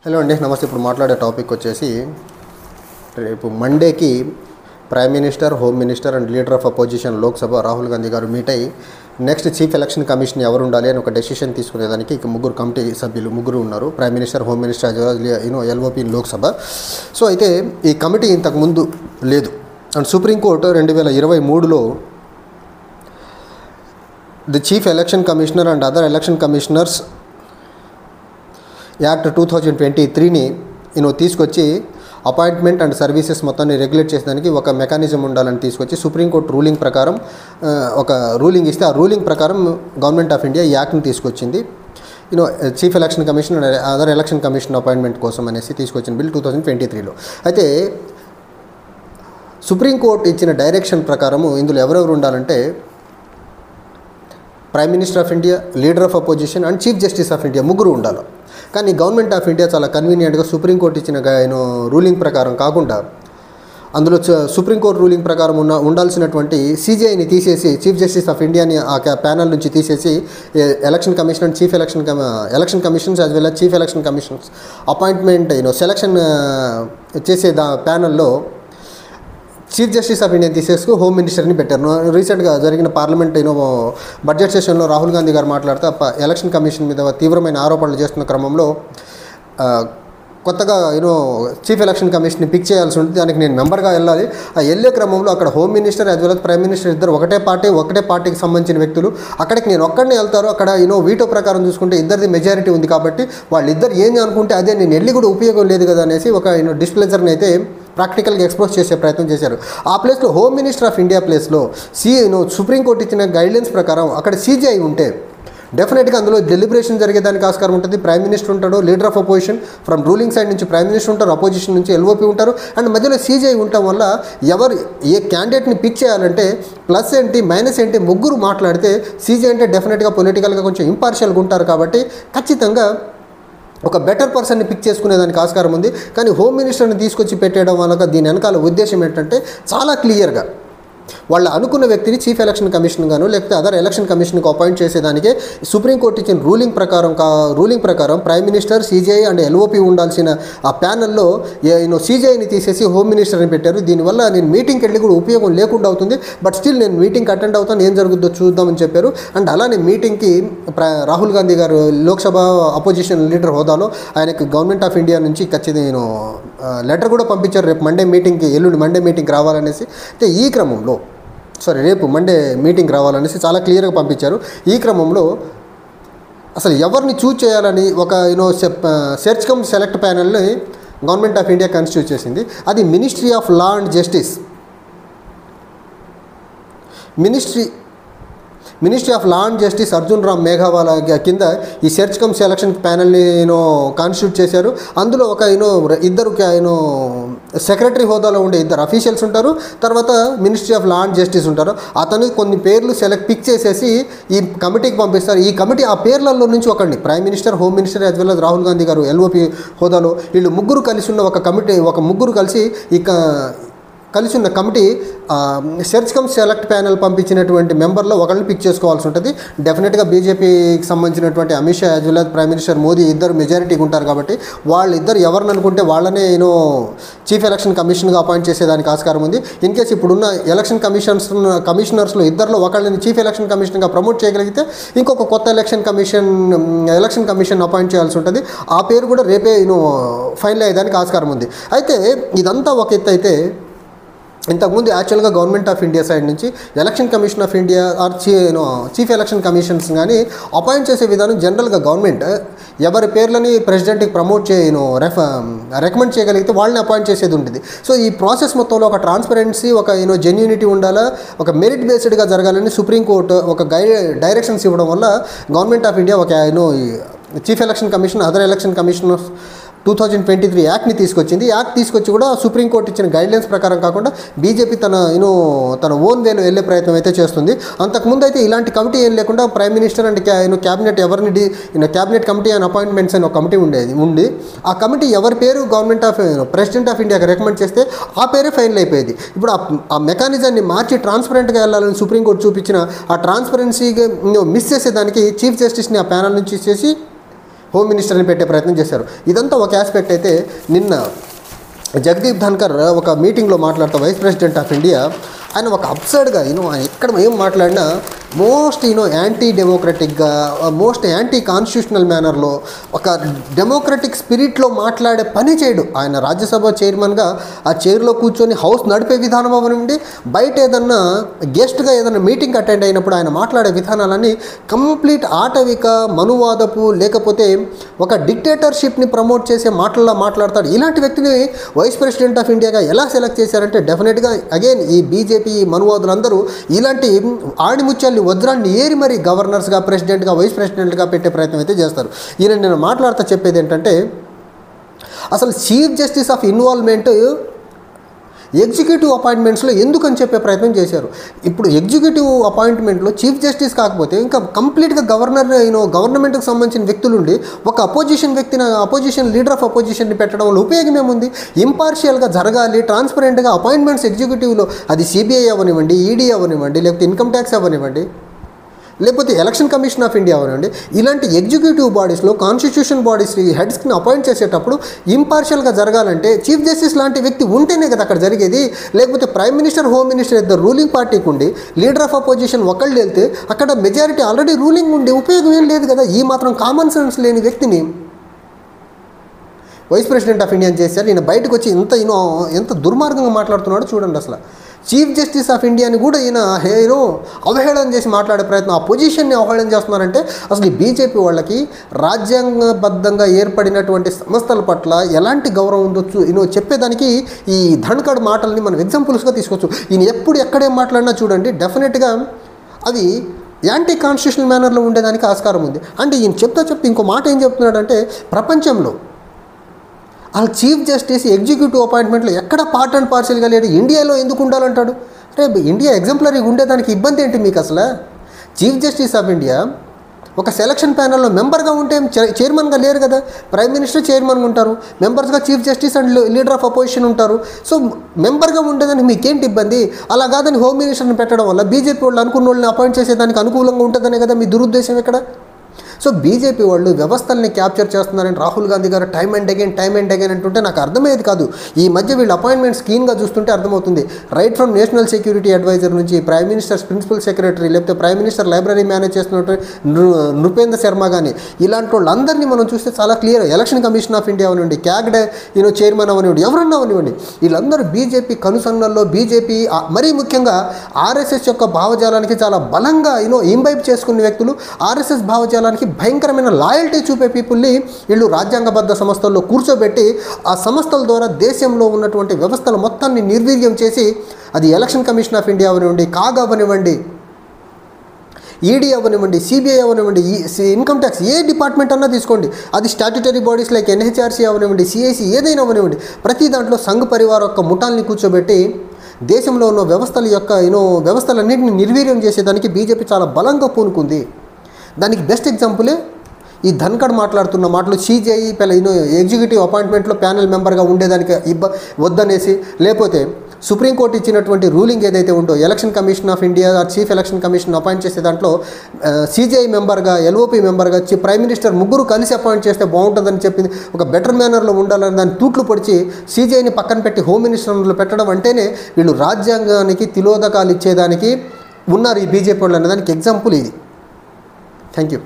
Hello అండి, నమస్తే. ఇప్పుడు మాట్లాడే టాపిక్ వచ్చేసి రేపు మండేకి prime minister, home minister and leader of opposition Lok Sabha Rahul Gandhi garu meet అయ్యి నెక్స్ట్ చీఫ్ ఎలక్షన్ కమిషన్ ఎవరు ఉండాలి అని ఒక డెసిషన్ తీసుకునేదానికి ముగ్గురు కమిటీ సభ్యులు ఉన్నారు. Prime minister, home minister LOP Lok Sabha. So అయితే ఈ కమిటీ ఇంతకుముందు లేదు. అండ్ సుప్రీంకోర్టు 2023లో the chief election commissioner and other election commissioners act 2023ని తీసుకొచ్చి అపాయింట్మెంట్ అండ్ సర్వీసెస్ మొత్తాన్ని రెగ్యులేట్ చేసేదానికి ఒక మెకానిజం ఉండాలని తీసుకొచ్చి సుప్రీంకోర్టు రూలింగ్ ప్రకారం ఒక రూలింగ్ ఇస్తే ఆ రూలింగ్ ప్రకారం గవర్నమెంట్ ఆఫ్ ఇండియా ఈ యాక్ట్ని తీసుకొచ్చింది. Chief election commission and other election commission appointment కోసం అనేసి తీసుకొచ్చిన బిల్ 2023లో. అయితే సుప్రీంకోర్టు ఇచ్చిన డైరెక్షన్ ప్రకారము ఇందులో ఎవరెవరు ఉండాలంటే prime minister of India, leader of opposition and chief justice of India ముగ్గురు ఉండాలి. కానీ గవర్నమెంట్ ఆఫ్ ఇండియా చాలా కన్వీనియంట్గా సుప్రీంకోర్టు ఇచ్చిన రూలింగ్ ప్రకారం కాకుండా అందులో సుప్రీంకోర్టు రూలింగ్ ప్రకారం ఉండాల్సినటువంటి సీజీఐని తీసేసి చీఫ్ జస్టిస్ ఆఫ్ ఇండియాని ఆ ప్యానల్ నుంచి తీసేసి election commission and chief election commissions as well as chief election commissions appointment selection చేసే ప్యానల్లో చీఫ్ జస్టిస్ ఆఫ్ ఇండియా తీసేసుకు హోమ్ మినిస్టర్ని పెట్టారు. రీసెంట్గా జరిగిన పార్లమెంట్ బడ్జెట్ సెషన్లో రాహుల్ గాంధీ గారు మాట్లాడుతూ ఎలక్షన్ కమిషన్ మీద తీవ్రమైన ఆరోపణలు చేస్తున్న క్రమంలో కొత్తగా చీఫ్ ఎలక్షన్ కమిషన్ని పిక్ చేయాల్సి ఉంటుంది, దానికి నేను మెంబర్గా వెళ్ళాలి. ఆ వెళ్ళే క్రమంలో అక్కడ home minister as well as prime minister ఇద్దరు ఒకటే పార్టీకి సంబంధించిన వ్యక్తులు. అక్కడికి నేను ఒక్కడిని వెళ్తారు. అక్కడ వీటో ప్రకారం చూసుకుంటే ఇద్దరిది మెజారిటీ ఉంది కాబట్టి వాళ్ళిద్దరు ఏం అనుకుంటే అదే, నేను వెళ్ళి కూడా ఉపయోగం లేదు కదా అనేసి ఒక డిస్ప్లేజర్ని అయితే ప్రాక్టికల్గా ఎక్స్పోజ్ చేసే ప్రయత్నం చేశారు. ఆ ప్లేస్లో హోమ్ మినిస్టర్ ఆఫ్ ఇండియా ప్లేస్లో సుప్రీంకోర్టు ఇచ్చిన గైడ్లైన్స్ ప్రకారం అక్కడ సీజీఐ ఉంటే డెఫినెట్గా అందులో డెలిబరేషన్ జరిగేదానికి ఆస్కారం ఉంటుంది. ప్రైమ్ మినిస్టర్ ఉంటాడు, leader of opposition from ruling side నుంచి ప్రైమ్ మినిస్టర్ ఉంటారు, అపోజిషన్ నుంచి ఎల్ఓపి ఉంటారు. అండ్ మధ్యలో సీజీఐ ఉండటం వల్ల ఏ క్యాండిడేట్ని పిక్ చేయాలంటే ప్లస్ ఏంటి మైనస్ ఏంటి ముగ్గురు మాట్లాడితే సీజీఐ అంటే డెఫినెట్గా పొలిటికల్గా కొంచెం ఇంపార్షియల్గా ఉంటారు కాబట్టి ఖచ్చితంగా ఒక బెటర్ పర్సన్ని పిక్ చేసుకునేదానికి ఆస్కారం ఉంది. కానీ హోమ్ మినిస్టర్ని తీసుకొచ్చి పెట్టేయడం వల్ల దీని వెనకాల ఉద్దేశం ఏంటంటే చాలా క్లియర్గా వాళ్ళు అనుకున్న వ్యక్తిని చీఫ్ ఎలక్షన్ కమిషన్ గాను లేకపోతే అదర్ ఎలక్షన్ కమిషన్కి అపాయింట్ చేసేదానికే సుప్రీంకోర్టు ఇచ్చిన రూలింగ్ ప్రకారం prime minister, CJI and LOP ఉండాల్సిన ఆ ప్యానల్లో సీజీఐని తీసేసి హోమ్ మినిస్టర్ని పెట్టారు. దీనివల్ల నేను మీటింగ్కి వెళ్ళి కూడా ఉపయోగం లేకుండా అవుతుంది. బట్ స్టిల్ నేను మీటింగ్కి అటెండ్ అవుతాను, ఏం జరుగుతుందో చూద్దామని చెప్పారు. అండ్ అలానే మీటింగ్కి రాహుల్ గాంధీ గారు లోక్సభ అపోజిషన్ లీడర్ హోదాలో ఆయనకు గవర్నమెంట్ ఆఫ్ ఇండియా నుంచి ఖచ్చితంగా లెటర్ కూడా పంపించారు. రేపు ఎల్లుండి మండే మీటింగ్కి రావాలనేసి. అయితే ఈ క్రమంలో రేపు మండే మీటింగ్ రావాలనేసి చాలా క్లియర్గా పంపించారు. ఈ క్రమంలో అసలు ఎవరిని చూజ్ చేయాలని ఒక సెర్చ్ కమ్ సెలెక్ట్ ప్యానల్ని గవర్నమెంట్ ఆఫ్ ఇండియా కాన్స్టిట్యూట్ చేసింది. అది ministry of law and justice, ministry of law and justice Arjun Ram Meghwal కింద ఈ సెర్చ్ కమ్ సెలక్షన్ ప్యానల్ని కాన్స్టిట్యూట్ చేశారు. అందులో ఒక ఇద్దరు సెక్రటరీ హోదాలో ఉండే ఇద్దరు అఫీషియల్స్ ఉంటారు, తర్వాత ministry of law and justice ఉంటారు. అతను కొన్ని పేర్లు పిక్ చేసేసి ఈ కమిటీకి పంపిస్తారు. ఈ కమిటీ ఆ పేర్లలో నుంచి ఒకరిని prime minister, home minister as well as Rahul Gandhi గారు ఎల్ఓపి హోదాలో వీళ్ళు ముగ్గురు కలిసి ఉన్న ముగ్గురు కలిసి ఉన్న committee search cum select panel పంపించినటువంటి మెంబర్లో ఒకరిని పిక్ చేసుకోవాల్సి ఉంటుంది. డెఫినెట్గా బీజేపీకి సంబంధించినటువంటి Amit Shah as well as prime minister Modi ఇద్దరు మెజారిటీగా ఉంటారు కాబట్టి వాళ్ళిద్దరు ఎవరిని అనుకుంటే వాళ్ళనే చీఫ్ ఎలక్షన్ కమిషన్గా అపాయింట్ చేసేదానికి ఆస్కారం ఉంది. ఇన్ కేసు ఇప్పుడున్న ఎలక్షన్ కమిషనర్స్లో ఇద్దరిలో ఒకళ్ళని చీఫ్ ఎలక్షన్ కమిషన్గా ప్రమోట్ చేయగలిగితే ఇంకొక కొత్త ఎలక్షన్ కమిషన్ అపాయింట్ చేయాల్సి ఉంటుంది. ఆ పేరు కూడా రేపే ఫైనల్ అయ్యేదానికి ఆస్కారం ఉంది. అయితే ఇదంతా ఒక ఎత్తు అయితే ఇంతకుముందు యాక్చువల్గా గవర్నమెంట్ ఆఫ్ ఇండియా సైడ్ నుంచి election commission of India or chief election commissions కానీ అపాయింట్ చేసే విధానం జనరల్గా గవర్నమెంట్ ఎవరి పేర్లని ప్రెసిడెంట్కి ప్రమోట్ రికమెండ్ చేయగలిగితే వాళ్ళని అపాయింట్ చేసేది ఉంటుంది. సో ఈ ప్రాసెస్ మొత్తంలో ఒక ట్రాన్స్పరెన్సీ, ఒక జెన్యూనిటీ ఉండాలా, ఒక మెరిట్ బేస్డ్గా జరగాలని సుప్రీంకోర్టు ఒక డైరెక్షన్స్ ఇవ్వడం వల్ల గవర్నమెంట్ ఆఫ్ ఇండియా ఒక chief election commission, other election commissioners 2023 యాక్ట్ని తీసుకొచ్చింది. యాక్ట్ తీసుకొచ్చి కూడా సుప్రీంకోర్టు ఇచ్చిన గైడ్లైన్స్ ప్రకారం కాకుండా బీజేపీ తన ఓన్ వేలో వెళ్ళే ప్రయత్నం అయితే చేస్తుంది. అంతకుముందు అయితే ఇలాంటి కమిటీ ఏం లేకుండా prime minister and cabinet cabinet committee and appointments అని ఒక కమిటీ ఉండి ఆ కమిటీ ఎవరి పేరు ప్రెసిడెంట్ ఆఫ్ ఇండియాకి రికమెండ్ చేస్తే ఆ పేరే ఫైనల్ అయిపోయేది. ఇప్పుడు ఆ మెకానిజాన్ని మార్చి ట్రాన్స్పరెంట్గా వెళ్ళాలని సుప్రీంకోర్టు చూపించిన ఆ ట్రాన్స్పరెన్సీగా మిస్ చేసేదానికి చీఫ్ జస్టిస్ని ఆ ప్యానల్ నుంచి చేసి హోమ్ మినిస్టర్ని పెట్టే ప్రయత్నం చేశారు. ఇదంతా ఒక ఆస్పెక్ట్ అయితే, నిన్న జగదీప్ ధన్కర్ ఒక మీటింగ్లో మాట్లాడుతూ వైస్ ప్రెసిడెంట్ ఆఫ్ ఇండియా ఆయన ఒక అబ్సర్డ్గా ఆయన ఎక్కడ ఏం మాట్లాడినా మోస్ట్ యాంటీ డెమోక్రటిక్గా, మోస్ట్ యాంటీ కాన్స్టిట్యూషనల్ మేనర్లో, ఒక డెమోక్రటిక్ స్పిరిట్లో మాట్లాడే పని చేయడు. ఆయన రాజ్యసభ చైర్మన్గా ఆ చైర్లో కూర్చొని హౌస్ నడిపే విధానం అవనివ్వండి, బయట ఏదన్నా గెస్ట్గా ఏదైనా మీటింగ్ అటెండ్ అయినప్పుడు ఆయన మాట్లాడే విధానాలన్నీ కంప్లీట్ ఆటవిక, మనువాదపు, లేకపోతే ఒక డిక్టేటర్షిప్ని ప్రమోట్ చేసే మాటల్లో మాట్లాడతాడు. ఇలాంటి వ్యక్తిని వైస్ ప్రెసిడెంట్ ఆఫ్ ఇండియాగా ఎలా సెలెక్ట్ చేశారంటే, డెఫినెట్గా అగైన్ ఈ బీజేపీ మనువాదులందరూ ఇలాంటి ఆణిముత్యాలు వజ్రాన్ని ఏరి మరి గవర్నర్స్గా, ప్రెసిడెంట్గా, వైస్ ప్రెసిడెంట్గా పెట్టే ప్రయత్నం అయితే చేస్తారు. ఈయన నేను మాట్లాడుతూ చెప్పేది ఏంటంటే, అసలు chief justice of involvement executive అపాయింట్మెంట్స్లో ఎందుకని చెప్పే ప్రయత్నం చేశారు. ఇప్పుడు ఎగ్జిక్యూటివ్ అపాయింట్మెంట్లో చీఫ్ జస్టిస్ కాకపోతే ఇంకా కంప్లీట్గా గవర్నమెంట్కి సంబంధించిన వ్యక్తులుండి ఒక అపోజిషన్ లీడర్ ఆఫ్ అపోజిషన్ని పెట్టడం వల్ల ఉపయోగం ఏముంది? ఇంపార్షియల్గా జరగాలి, ట్రాన్స్పరెంట్గా అపాయింట్మెంట్స్ ఎగ్జిక్యూటివ్లో, అది సిబిఐ అవ్వనివ్వండి, ఈడీ అవ్వనివ్వండి, లేకపోతే ఇన్కమ్ ట్యాక్స్ అవ్వనివ్వండి, లేకపోతే ఎలక్షన్ కమిషన్ ఆఫ్ ఇండియా అవ్వనివ్వండి, ఇలాంటి ఎగ్జిక్యూటివ్ బాడీస్లో కాన్స్టిట్యూషన్ బాడీస్ హెడ్స్ని అపాయింట్ చేసేటప్పుడు ఇంపార్షియల్గా జరగాలంటే చీఫ్ జస్టిస్ లాంటి వ్యక్తి ఉంటేనే కదా అక్కడ జరిగేది. లేకపోతే ప్రైమ్ మినిస్టర్, హోమ్ మినిస్టర్ ఇద్దరు రూలింగ్ పార్టీకి ఉండి లీడర్ ఆఫ్ అపోజిషన్ ఒకళ్ళు వెళ్తే అక్కడ మెజారిటీ ఆల్రెడీ రూలింగ్ ఉండి ఉపయోగం ఏం లేదు కదా. ఈ మాత్రం కామన్ సెన్స్ లేని వ్యక్తిని వైస్ ప్రెసిడెంట్ ఆఫ్ ఇండియా చేశారు. ఈయన బయటకు వచ్చి ఎంత దుర్మార్గంగా మాట్లాడుతున్నాడో చూడండి. అసలు చీఫ్ జస్టిస్ ఆఫ్ ఇండియాని కూడా ఈయన అవహేళన చేసి మాట్లాడే ప్రయత్నం, ఆ పొజిషన్ని అవహేళన చేస్తున్నారంటే అసలు ఈ బీజేపీ వాళ్ళకి రాజ్యాంగబద్ధంగా ఏర్పడినటువంటి సంస్థల పట్ల ఎలాంటి గౌరవం ఉందో చెప్పేదానికి ఈ ధన్కడ్ మాటల్ని మనం ఎగ్జాంపుల్స్గా తీసుకోవచ్చు. ఈయన ఎప్పుడు ఎక్కడేం మాట్లాడినా చూడండి, డెఫినెట్గా అవి యాంటీ కాన్స్టిట్యూషనల్ మేనర్లో ఉండేదానికి ఆస్కారం ఉంది. అంటే ఈయన చెప్తే ఇంకో మాట ఏం చెప్తున్నాడంటే, ప్రపంచంలో అసలు చీఫ్ జస్టిస్ ఎగ్జిక్యూటివ్ అపాయింట్మెంట్లో ఎక్కడ పార్ట్ అండ్ పార్సల్గా లేడు, ఇండియాలో ఎందుకు ఉండాలంటాడు? అంటే ఇండియా ఎగ్జాంపులరీగా ఉండేదానికి ఇబ్బంది ఏంటి మీకు? అసలు చీఫ్ జస్టిస్ ఆఫ్ ఇండియా ఒక సెలక్షన్ ప్యానల్లో మెంబర్గా ఉంటే చైర్మన్గా లేరు కదా. ప్రైమ్ మినిస్టర్ చైర్మన్గా ఉంటారు, మెంబర్స్గా chief justice and leader of opposition ఉంటారు. సో మెంబర్గా ఉండేదానికి మీకేంటి ఇబ్బంది? అలా కాదని హోమ్ మినిస్టర్ని పెట్టడం వల్ల బీజేపీ వాళ్ళు అనుకున్న వాళ్ళని అపాయింట్ చేసేదానికి అనుకూలంగా ఉంటుందనే కదా మీ దురుద్దేశం ఇక్కడ. సో బీజేపీ వాళ్ళు వ్యవస్థల్ని క్యాప్చర్ చేస్తున్నారని రాహుల్ గాంధీ గారు టైమ్ అండ్ అగైన్ అంటుంటే నాకు అర్థమయ్యేది కాదు. ఈ మధ్య వీళ్ళు అపాయింట్మెంట్ స్కీమ్గా చూస్తుంటే అర్థమవుతుంది. Right from national security adviser నుంచి ప్రైమ్ మినిస్టర్స్ ప్రిన్సిపల్ సెక్రటరీ, లేకపోతే ప్రైమ్ మినిస్టర్ లైబ్రరీ మేనేజ్ చేస్తున్నట్టు నృపేంద్ర శర్మ కానీ, ఇలాంటి వాళ్ళందరినీ మనం చూస్తే చాలా clear. Election commission of India అవనివ్వండి, క్యాగ్ చైర్మన్ అవనివ్వండి, ఎవరన్నా అవనివ్వండి, వీళ్ళందరూ బీజేపీ కనుసన్నల్లో, బీజేపీ మరీ ముఖ్యంగా ఆర్ఎస్ఎస్ యొక్క భావజాలానికి చాలా బలంగా ఇంబైబ్ చేసుకునే వ్యక్తులు, ఆర్ఎస్ఎస్ భావజాలానికి భయంకరమైన లాయల్టీ చూపే పీపుల్ని వీళ్ళు రాజ్యాంగబద్ధ సంస్థల్లో కూర్చోబెట్టి ఆ సంస్థల ద్వారా దేశంలో ఉన్నటువంటి వ్యవస్థల మొత్తాన్ని నిర్వీర్యం చేసి, అది ఎలక్షన్ కమిషన్ ఆఫ్ ఇండియా అవనివ్వండి, కాగ్ అవనివ్వండి, ఈడీ అవనివ్వండి, సిబిఐ అవనివ్వండి, ఇన్కమ్ ట్యాక్స్ ఏ డిపార్ట్మెంట్ అన్నా తీసుకోండి, అది స్టాట్యుటరీ బాడీస్ లైక్ ఎన్హెచ్ఆర్సీ అవనివ్వండి, సిఐసి ఏదైనా అవనివ్వండి, ప్రతి దాంట్లో సంఘ్ పరివార్ యొక్క ముఠాల్ని కూర్చోబెట్టి దేశంలో ఉన్న వ్యవస్థలన్నింటినీ నిర్వీర్యం చేసేదానికి బీజేపీ చాలా బలంగా పూనుకుంది. దానికి బెస్ట్ ఎగ్జాంపులే ఈ ధన్కడ్ మాట్లాడుతున్న మాటలు. సిజేఐ ఎగ్జిక్యూటివ్ అపాయింట్మెంట్లో ప్యానెల్ మెంబర్గా ఉండేదానికి వద్దనేసి, లేకపోతే సుప్రీంకోర్టు ఇచ్చినటువంటి రూలింగ్ ఏదైతే ఉందో election commission of India chief election commission appoint చేసే దాంట్లో సిజేఐ మెంబర్గా, ఎల్ఓపి మెంబర్గా ప్రైమ్ మినిస్టర్ ముగ్గురు కలిసి అపాయింట్ చేస్తే బాగుంటుందని చెప్పింది. ఒక బెటర్ మేనర్లో ఉండాలని దాన్ని తూట్లు పొడిచి సిజేఐని పక్కన పెట్టి హోమ్ మినిస్టర్లో పెట్టడం అంటేనే వీళ్ళు రాజ్యాంగానికి తిలోదకాలు ఇచ్చేదానికి ఉన్నారు ఈ బీజేపీ వాళ్ళు అనేదానికి ఎగ్జాంపుల్ ఇది. Thank you.